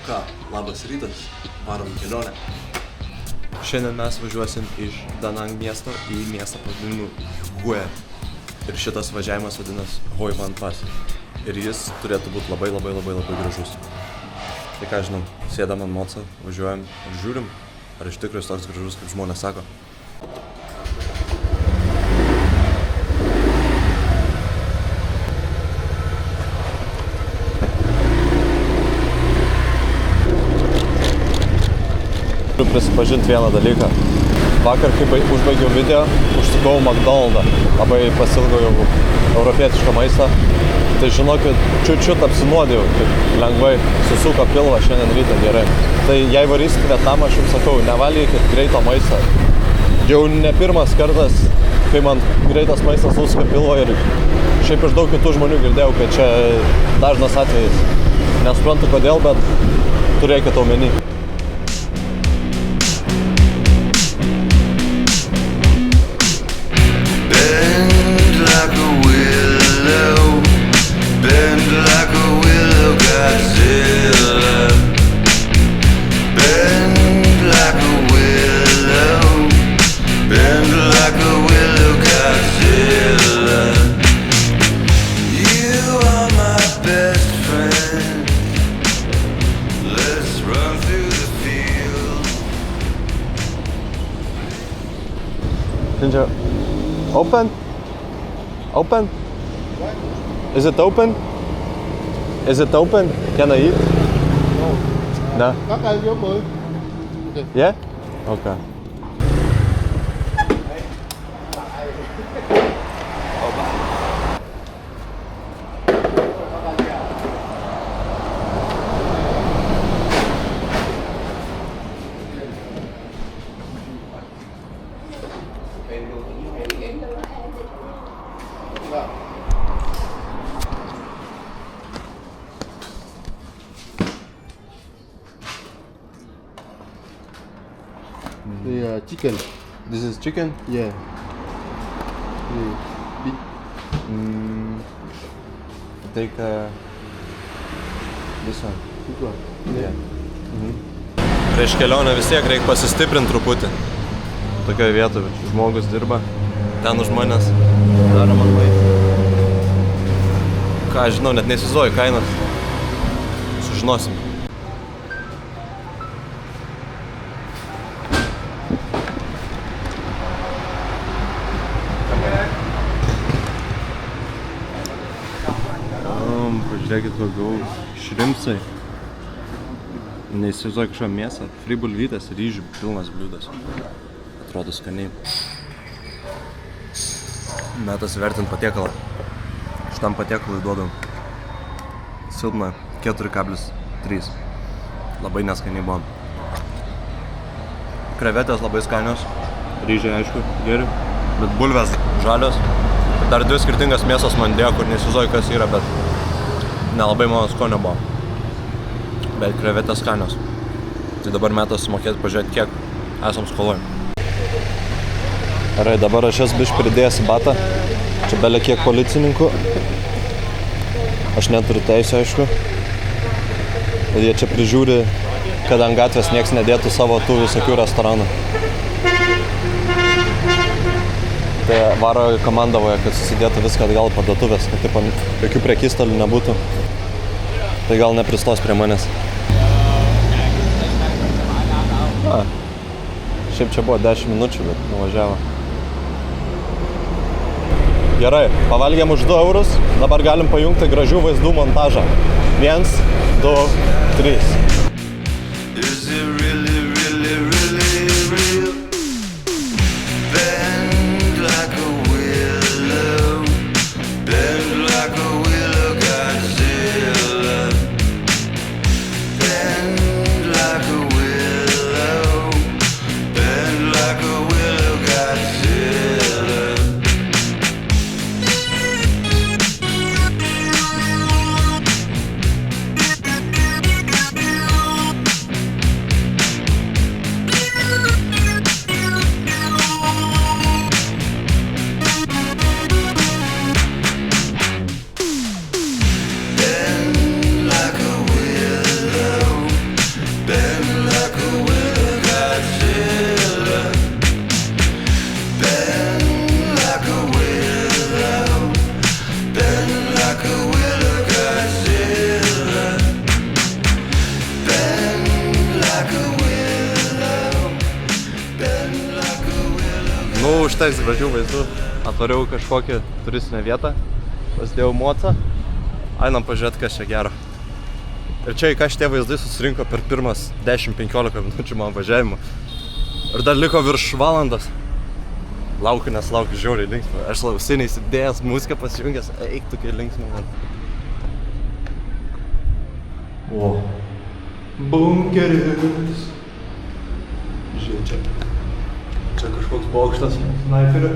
Ką, labas rytas, varom kelionę. Šiandien mes važiuosim iš Danang miesto į miestą pavadinimu Hue. Ir šitas važiavimas vadinasi Hoi Van Pas. Ir jis turėtų būti labai gražus. Tai ką žinau, sėdam ant moco, važiuojam ir žiūrim, ar iš tikrųjų jis toks gražus, kaip žmonės sako. Turiu prisipažinti vieną dalyką. Vakar, kai užbaigiau video, užsukau McDonald'ą. Labai pasilgau jau europietišką maistą. Tai žinokit, čiut apsinuodėjau, taip lengvai susuko pilvą šiandien rytą gerai. Tai jei varysit Vietnamą, aš jums sakau, nevalgykit greito maisto. Jau ne pirmas kartas, kai man greitas maistas susuka pilvą ir šiaip iš daug kitų žmonių girdėjau, kad čia dažnas atvejis. Nesuprantu kodėl, bet turėkit omeny. Open? Open? Is it open? Is it open? Can I eat? No. No? Yeah? Okay. The chicken. This is chicken? Yeah. Take this one. This one. Yeah. Prieš kelionę vis tiek reikia pasistiprinti truputį. Tokioje vietoje žmogus dirba. Ten už manęs daro man ką žinau, net neįsivaizduoju kainos. Sužinosim. Pažiūrėkit, kokiau šrimpsai. Neįsivaizduoju kažkokią mėsą. Fri bulvytės, ryžių, pilnas bliūdas. Atrodo skaniai. Metas vertint patiekalą. Šitam patiekalui duodam silpną 4,3. Labai neskaniai buvo. Krevetės labai skanios. Ryžiai, aišku, geri. Bet bulvės žalios. Dar dvi skirtingas mėsos man dėjo, kur neįsivaizduoju, kas yra, bet nelabai mano skonio buvo. Bet krevetės skanios. Tai dabar metas mokėti pažiūrėti, kiek esam skoloj. Gerai, dabar aš jas biškį pridėjęs į batą. Čia belia kiek policininkų. Aš neturiu teisę, aišku. Ir jie čia prižiūri, kad ant gatvės nieks nedėtų savo tų visokių restoranų. Tai varo komandavoje, kad susidėtų viską atgal parduotuvės, kad taip jokių prekystalių nebūtų. Tai gal nepristos prie manęs. Šiaip čia buvo 10 minučių, bet nuvažiavo. Gerai, pavalgėm už 2 eurus, dabar galim pajungti gražių vaizdų montažą. 1, 2, 3. Užteks gražių vaizdų. Atvariau kažkokią turistinę vietą. Pasidėjau mocą. Einam pažiūrėti, kas čia gero. Ir čia į ką šitie vaizdai susirinko per pirmas 10-15 minučių man važiavimo. Ir dar liko virš valandos. Laukiu, nes laukiu žiauriai linksmą. Aš ausiniai įsidėjęs, muziką pasijungęs, eik tokia linksmą man. O. Bunkeris. Žiūrėjau čia. Čia kažkoks bokštas snaiperių.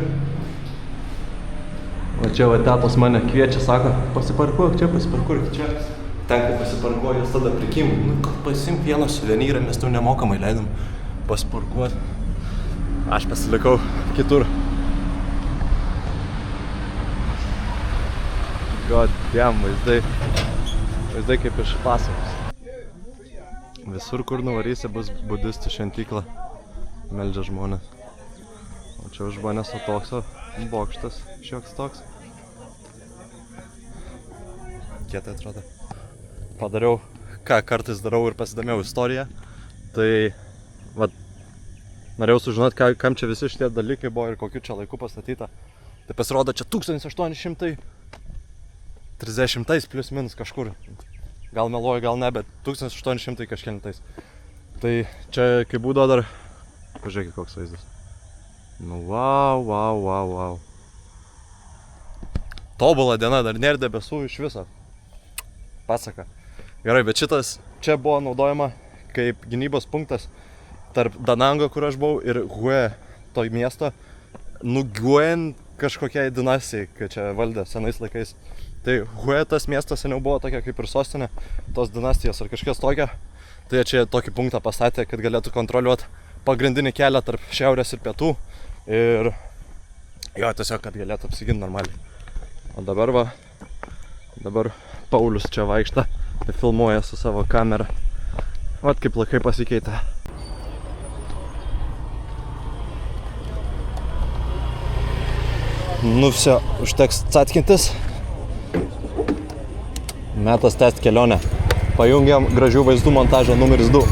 O čia va tetos mane kviečia, sako, pasiparkuok čia, pasiparkuok čia. Ten, kai pasiparkuoju, jos tada prikimų. Nu, pasimk vieną suvenyrą, mes tau nemokamai leidom pasiparkuoti. Aš pasilikau kitur. God damn, vaizdai. Vaizdai kaip iš pasakos. Visur, kur nuvarysi, bus budistų šventykla. Meldžia žmonės. O čia už manęs Otokso bokštas, šioks toks. Kietai atrodo. Padariau, ką kartais darau ir pasidomėjau istoriją. Tai, vat, norėjau sužinoti, kam čia visi šitie dalykai buvo ir kokiu čia laiku pastatyta. Tai pasirodo, čia 1830 plius minus kažkur. Gal meluoju, gal ne, bet 1800 kažkelintais. Tai čia, kai būdavo dar... Pažiūrėkit, koks vaizdas. Nu, wow. Tobula diena, dar nėra debesų iš viso. Pasaka. Gerai, bet šitas čia buvo naudojama kaip gynybos punktas tarp Danango, kur aš buvau, ir Hue, toj miesto, Nguyen kažkokiai dinastijai, kai čia valdė senais laikais. Tai Hue tas miestas seniau buvo tokia kaip ir sostinė, tos dinastijos ar kažkas tokia. Tai čia tokį punktą pastatė, kad galėtų kontroliuoti pagrindinį kelią tarp šiaurės ir pietų. Ir jo, tiesiog, kad galėtų apsiginti normaliai. O dabar Paulius čia vaikšta. Filmuoja su savo kamera. Vat kaip laikai pasikeitė. Nu vsio, užteks catkintis. Metas tęst kelionę. Pajungiam gražių vaizdų montažą numeris 2.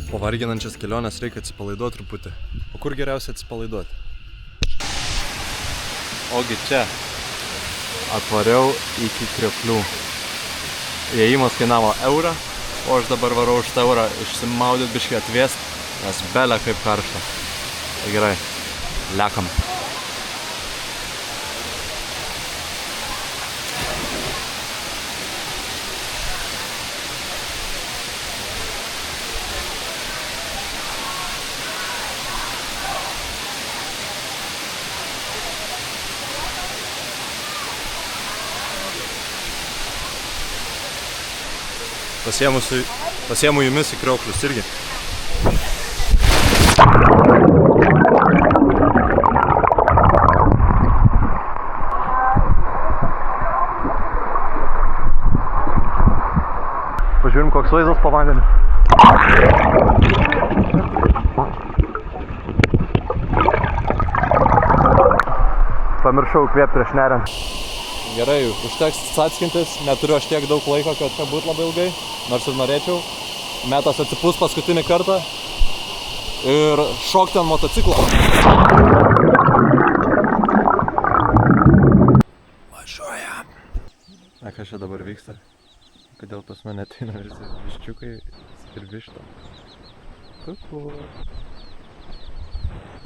Po varginančias kelionės reikia atsipalaiduoti truputį. O kur geriausia atsipalaiduoti? Ogi čia. Atvariau iki Krioklių. Įėjimas kainavo eurą, o aš dabar varau už eurą išsimaudyt biškį atvėst, nes belė kaip karšta. Tai gerai, lekam. Pasiemu jumis į Krioklius irgi. Pažiūrim, koks vaizdas po vandeniu. Pamiršau įkvėpti prieš neriant. Gerai, užteks atskintis, neturiu aš tiek daug laiko, kad čia būt labai ilgai, nors ir norėčiau. Metas atsipūs paskutinį kartą ir šokti ant motociklo. Važiuojam. Kas čia dabar vyksta? Kodėl pas mane ateina visi viščiukai ir višta. Kuku.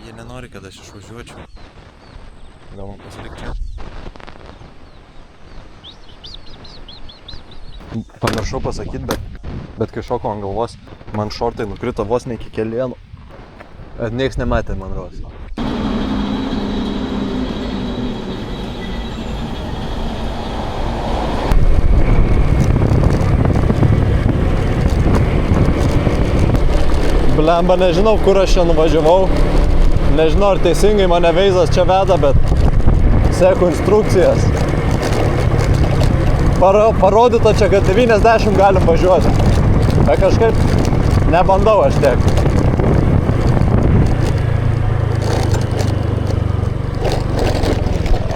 Jie nenori, kad aš išvažiuočiau. Gal man pasilik čia? Pamiršau pasakyti, bet kai šoko ant galvos, man šortai nukrito vos ne iki kelienų. Niekas nematė, man rodos. Blemba, nežinau, kur aš čia nuvažiavau. Nežinau, ar teisingai mane Veizas čia veda, bet seku instrukcijas. Parodyta čia, kad 90 galim važiuoti. Bet kažkaip nebandau aš tiek.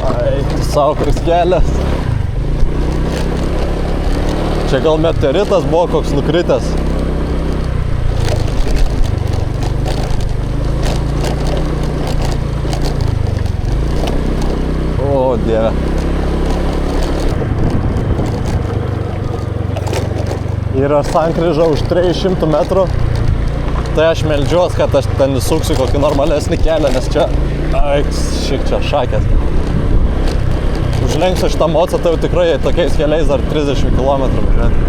Ai, savo koks kelias. Čia gal meteoritas buvo koks nukritęs. O, Dieve. Yra sankryža už 300 metrų. Tai aš meldžiuos, kad aš ten įsuksiu kokį normalesnį kelią, nes čia... Ai, šiek čia šakės. Užlenksiu šitą mocą, tai jau tikrai tokiais keliais dar 30 km važiuoti.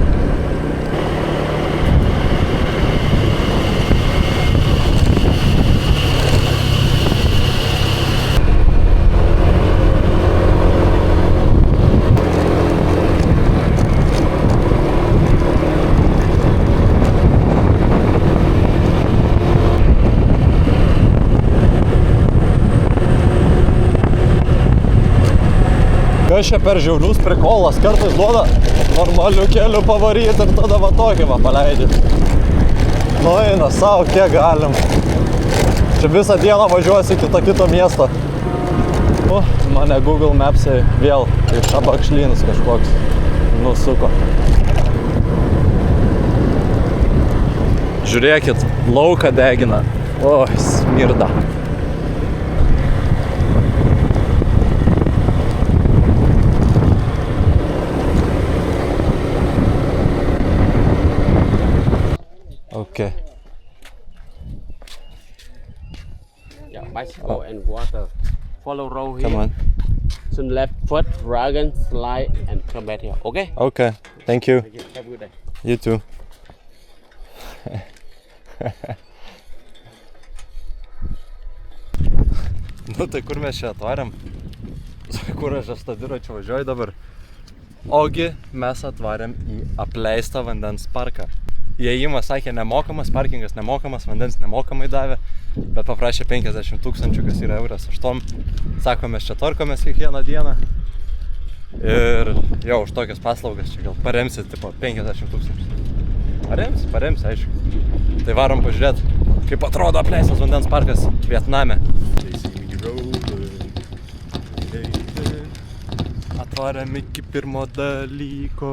Kas čia per žiaurius prikolas, kartais duoda normalių kelių pavaryti ir tada va tokį va paleidži. Nu eina savo, kiek galim. Čia visą dieną važiuosi iki kito miesto. Mane Google Maps'ai vėl kaip šabakšlynas kažkoks nusuko. Žiūrėkit, lauką degina. Oi, smirda. Okay. Yeah, bicycle and water. Follow road here. Come on. Turn left first, dragon, slide, and come back here. Okay? Okay, thank you. Have a good day. You too. Nu tai kur mes čia atvarėm? Kur aš tą dviračiu važiuoju dabar? Ogi mes atvarėm į apleistą vandens parką. Įėjimas, sakė, nemokamas, parkingas nemokamas, vandens nemokamai davė, bet paprašė 50 000, kas yra euras 8. Sako, mes čia tvarkomės kiekvieną dieną. Ir jau už tokias paslaugas čia gal paremsit, tipo 50 000. Paremsi, aišku. Tai varom pažiūrėti, kaip atrodo apleistas vandens parkas Vietname. Atvarėm iki pirmo dalyko.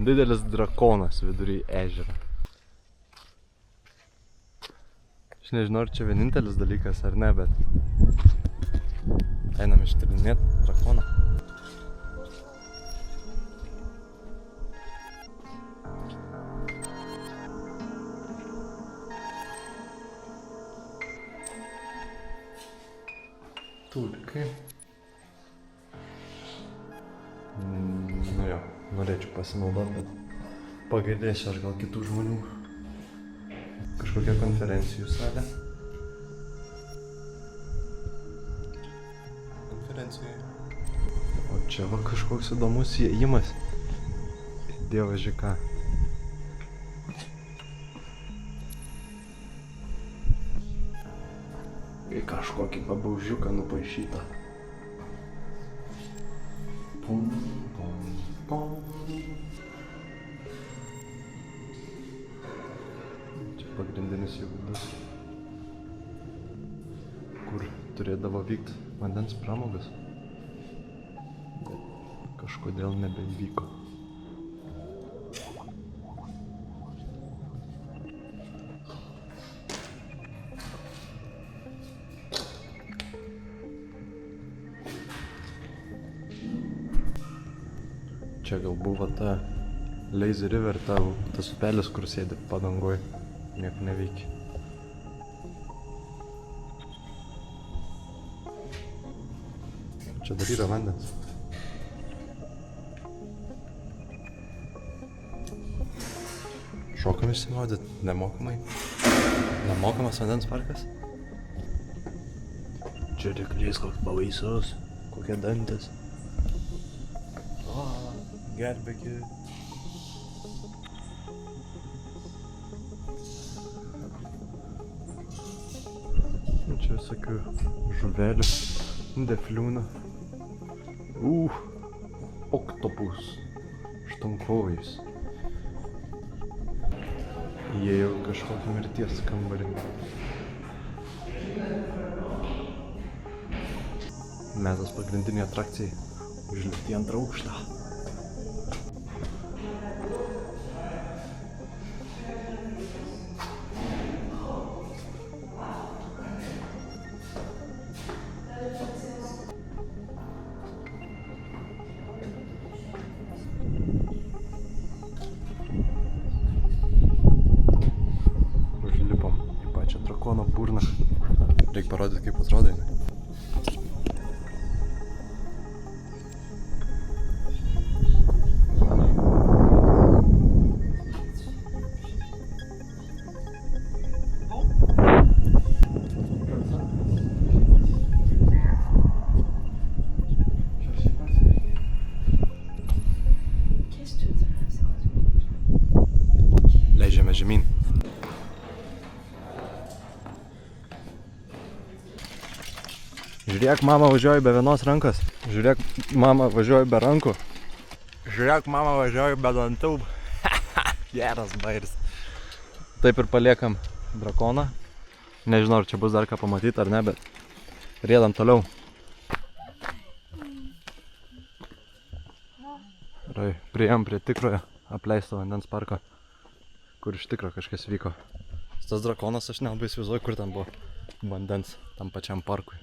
Didelis drakonas vidury ežero. Aš nežinau, ar čia vienintelis dalykas ar ne, bet einam ištyrinėti drakoną. Tulkai. Nu jo, norėčiau pasinaudoti, bet pagailėsiu aš gal kitų žmonių. Kažkokia konferencijų salė. Konferencijoje. O čia va kažkoks įdomus įėjimas. Dievaži ką. Į kažkokį babaužiuką nupaišytą. Pum, pum, pum. Čia pagrindinis jų būdas, kur turėdavo vykti vandens pramogas, bet kažkodėl nebeįvyko. Čia gal buvo ta Lazy River, tas upelis, kur sėdi padangoj. Nieko neveikia. Čia dar yra vandens. Šokam išsimaudyt, nemokamai. Nemokamas vandens parkas. Čia ryklys koks pavaisus, kokie dantis. O, gelbėkit. Čia visokių žuvelių, defliūnų. Oktopus, štonkojus. Įėjau kažkokį mirties kambarį. Metas pagrindinė atrakcijai užlipti į antrą aukštą. Užlipom į pačią drakono burną. Reikia parodyti, kaip atrodo jinai. Leidžiame žemyn. Žiūrėk, mama, važiuoju be vienos rankos. Žiūrėk, mama, važiuoju be rankų. Žiūrėk, mama, važiuoju be dantų. Geras bairis. Taip ir paliekam drakoną. Nežinau, ar čia bus dar ką pamatyti ar ne, bet riedam toliau. Priėjom prie tikrojo apleisto vandens parko, kur iš tikro kažkas vyko. Tas drakonas aš nelabai įsivaizduoju, kur ten buvo vandens tam pačiam parkui.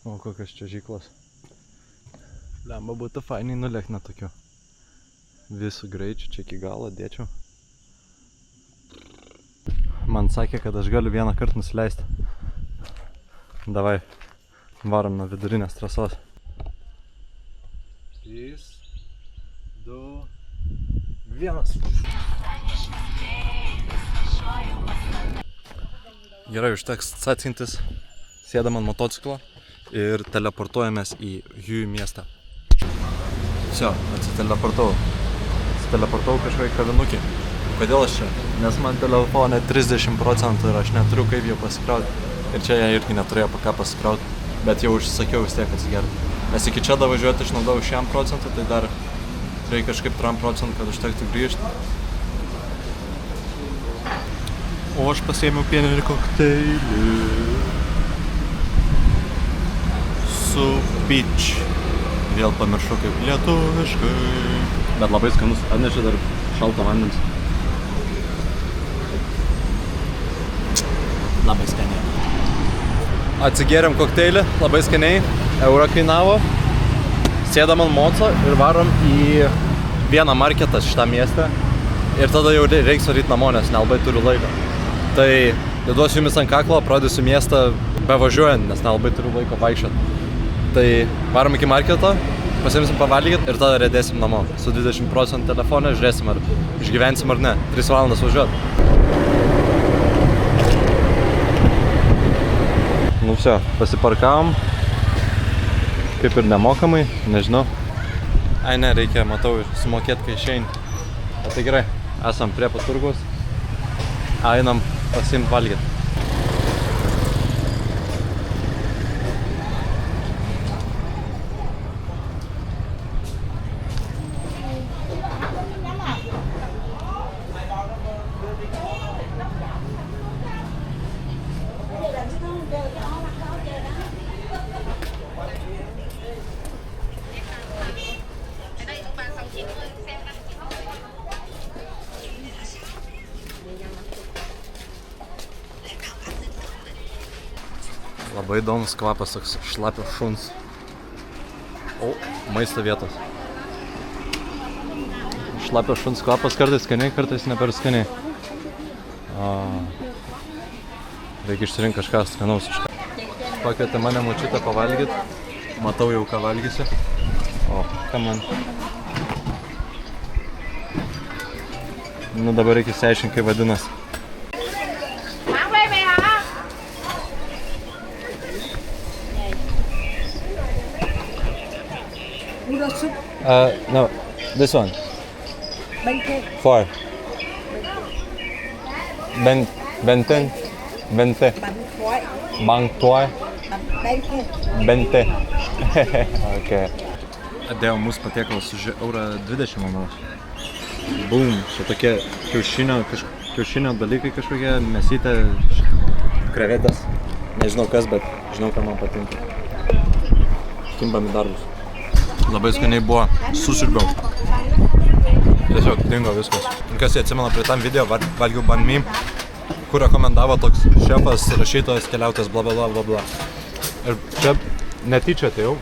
O kokios čia žyklos. Lemba būtų fainiai nulėkt nuo tokių. Visų greičių čia iki galo dėčiau. Man sakė, kad aš galiu vieną kartą nusileisti. Davai, varom nuo vidurinės trasos. 3, 2, 1. Gerai, užteks atsintis. Sėdam ant motociklo ir teleportuojamės į Huey miestą. Всё, atsiteleportavau. Atsiteleportavau kažkokį kavinukį. Kodėl aš čia? Nes man telefone 30% ir aš neturiu kaip jo pasikrauti. Ir čia jie irgi neturėjo ką pasikrauti. Bet jau užsisakiau vis tiek atsigerti. Nes iki čia davažiuoti išnaudojau 1%, tai dar reikia kažkaip 3%, kad užtektų grįžti. O aš pasiėmiau pieninį kokteilį. Su peach. Vėl pamiršau kaip lietuviškai. Bet labai skanus. Atnešė dar šalto vandens. Labai skaniai. Atsigėrėm kokteilį, labai skaniai. Eurą kainavo. Sėdam ant moco ir varom į vieną marketą šitą miestą. Ir tada jau reiks varyti namo, nes nelabai turiu laiko. Tai duosiu jumis ant kaklo, parodysiu miestą bevažiuojant, nes nelabai turiu laiko vaikščioti. Tai varom iki marketo, pasiimsim pavalgyti ir tada riedėsim namo. Su 20% telefone žiūrėsim, ar išgyvensim ar ne. 3 valandas važiuoti. Nu всё, pasiparkavom. Kaip ir nemokamai, nežinau. Ai ne, reikia, matau, sumokėti, kai išeini. O tai gerai, esam prie paturgaus. Einam pasiimt valgyti. Labai įdomus kvapas, toks šlapio šuns. O, maisto vietos. Šlapio šuns kvapas kartais skaniai, kartais ne per skaniai. Reikia išsirinkti kažką skanaus. Pakvietė mane močiutę pavalgyti. Matau jau, ką valgysi. O, ką man? Nu, dabar reikia išsiaiškinti, kaip vadinas. No, this one. Four. Bente. Bang tuoj. Bente. Okay. Atėjo mūsų patiekalas už €1.20 manau. Bum, čia tokie kiaušinio dalykai kažkokie, mėsytė, krevetės. Nežinau kas, bet žinau, ką man patinka. Kimbam į darbus. Labai skaniai buvo, susirbiau. Tiesiog dingo viskas. Kas jie atsimena prie tam video, valgiau banh mi, kur rekomendavo toks šefas, rašytojas, keliautojas, bla bla bla bla. Ir čia netyčia atėjau,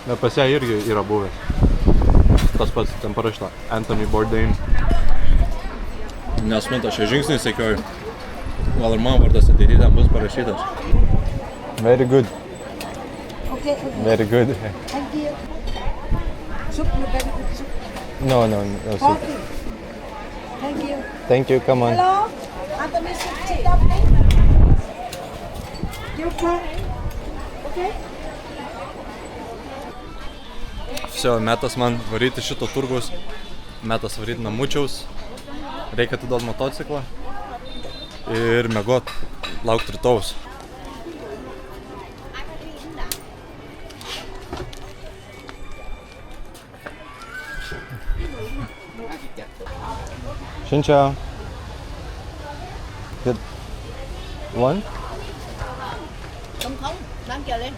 bet pas ją irgi yra buvęs. Tas pats ten parašyta, Anthony Bourdain. Nesmenta, šie žingsniai sekioju. Gal ir man vardas ateity ten bus parašytas. Very good. Okay. Very good. Thank you. Soup, soup. No soup. Coffee. Thank you. Thank you, come on. Hello. Anthony, sit down, please. You okay? Okay? Все, metas man varyti šito turgus, metas varyti namučiaus, reikia atiduot motociklą ir miegot, laukt rytaus. Xin Get one? Không, đang chờ lên.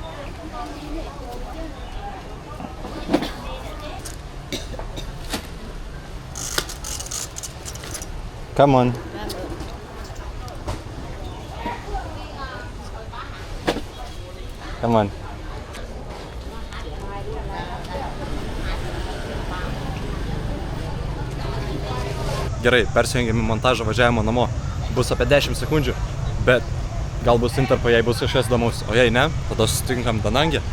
Come on. Come on. Gerai, persijungiam į montažą važiavimo namo. Bus apie 10 sekundžių, bet gal bus intarpa, jei bus kažkas įdomaus, o jei ne, tada susitinkam Danange.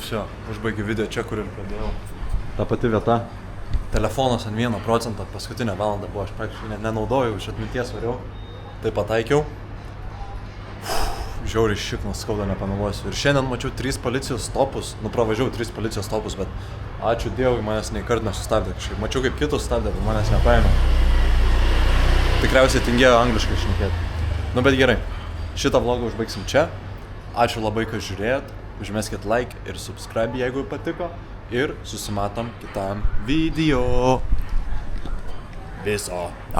Все, užbaigiu video čia, kur ir pradėjau. Ta pati vieta. Telefonas ant 1%, paskutinę valandą buvo, aš praktiškai nenaudojau, iš atminties variau. Tai pataikiau. Žiauriai šiknas, skauda nepameluosiu. Ir šiandien mačiau 3 policijos stopus, pravažiavau 3 policijos stopus, bet ačiū Dievui, manęs nei kart nesustabdė kažkaip. Mačiau kaip kitus stabdė, bet manęs nepaėmė. Tikriausiai tingėjo angliškai šnekėti. Bet gerai, šitą vlogą užbaigsim čia. Ačiū labai, kad žiūrėjot. Užmeskit like ir subscribe, jeigu patiko. Ir susimatom kitam video. Viso.